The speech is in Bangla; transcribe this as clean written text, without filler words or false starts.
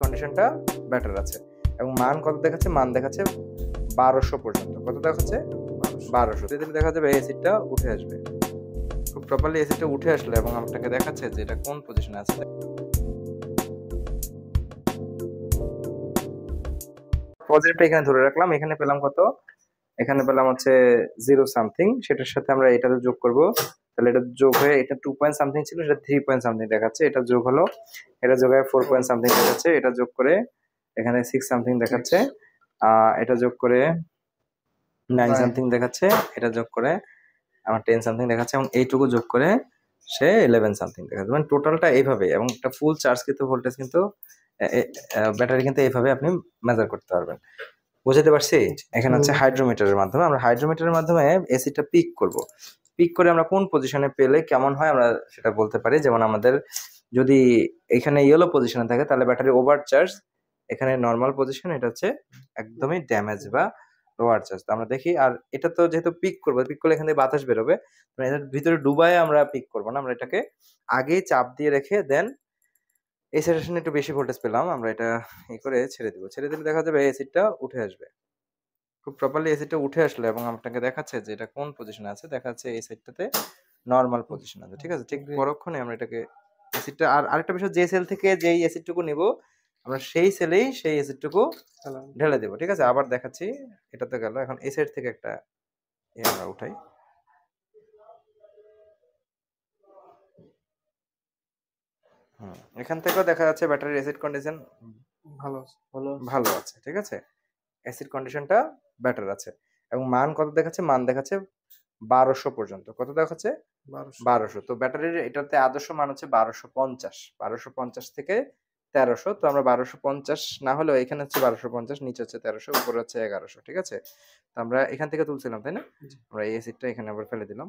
কন্ডিশনটা বেটার আছে এবং মান কত দেখাচ্ছে? মান দেখাচ্ছে 1200 পর্যন্ত। কত দেখাচ্ছে? 1200। দিলে দেখা যাবে এসিডটা উঠে আসবে। খুব প্রপারলি এসিডটা উঠে আসলে এবং আপনাকে দেখাচ্ছে যে এটা কোন পজিশনে আছে। পজিটিভটা এখানে ধরে রাখলাম। এখানে পেলাম কত? এখানে পেলাম হচ্ছে 0 সামথিং। সেটার সাথে আমরা এটাতে যোগ করব। তাহলে এটা যোগ হয়ে এটা 2 পয়েন্ট সামথিং ছিল, সেটা 3 পয়েন্ট সামথিং দেখাচ্ছে। এটা যোগ হলো, এটা যোগ হয়ে 4 পয়েন্ট সামথিং দেখাচ্ছে। এটা যোগ করে এখানে 6 সামথিং দেখাচ্ছে। এটা যোগ করে 9 সামথিং দেখাচ্ছে। এটা যোগ করে আমার 10 সামথিং দেখাচ্ছে এবং এইটুকু যোগ করে সে 11 সামথিং দেখাচ্ছে। মানে টোটালটা এইভাবে এবং একটা ফুল চার্জ কিন্তু ভোল্টেজ কিন্তু ব্যাটারি কিন্তু এইভাবে আপনি মেজার করতে পারবেন। বুঝতে পারছি? এখানে হচ্ছে হাইড্রোমিটারের মাধ্যমে আমরা হাইড্রোমিটারের মাধ্যমে এসিডটা পিক করব। পিক করে আমরা কোন পজিশনে পেলে কেমন হয় আমরা সেটা বলতে পারি। যেমন আমাদের যদি এখানে ইয়েলো পজিশনে থাকে তাহলে ব্যাটারি ওভার চার্জ, এখানে নর্মাল পজিশন, এটা হচ্ছে একদমই ড্যামেজ বা লোয়ার চার্জ। তো আমরা দেখি। আর এটা তো যেহেতু পিক করবো, পিক করলে এখান থেকে বাতাস বেরোবে, এটার ভিতরে ডুবায় আমরা পিক করবো না, আমরা এটাকে আগেই চাপ দিয়ে রেখে দেন এই স্যাচুরেশনে একটু বেশি ভোল্টেজ পেলাম, আমরা এটা করে ছেড়ে দিব। ছেড়ে দিলে দেখা যাবে এসিডটা উঠে আসবে। খুব প্রপারলি এসিডটা উঠে আসলে এবং আপনাকে দেখাচ্ছে যে এটা কোন পজিশনে আছে। দেখাচ্ছে এই সাইডটাতে নরমাল পজিশন আছে। ঠিক আছে? ঠিক পরক্ষণে আমরা এটাকে এসিডটা আরেকটা বিষয়, যে সেল থেকে যেই এসিডটুকু নিব আমরা সেই সেলেই সেই এসিডটুকু ঢেলে দেব। ঠিক আছে? আবার দেখাচ্ছি। এটাতে গেল। এখন এই সাইড থেকে একটা আমরা উঠাই। এখান থেকেও দেখা যাচ্ছে ব্যাটারির অ্যাসিড কন্ডিশন ভালো আছে। ঠিক আছে? অ্যাসিড কন্ডিশনটা বেটার আছে এবং মান কত দেখাচ্ছে? মান দেখাচ্ছে 1200 পর্যন্ত। কত দেখাচ্ছে? 1200। তো ব্যাটারির এটাতে আদর্শ মান হচ্ছে 1250। 1250 থেকে 1300। তো আমরা 1250 না হলেও এখানে হচ্ছে 1250, নিচে হচ্ছে 1300, উপরে হচ্ছে 1100। ঠিক আছে? তো আমরা এখান থেকে তুলছিলাম, তাই না? আমরা এই অ্যাসিডটা এখানে আবার ফেলে দিলাম।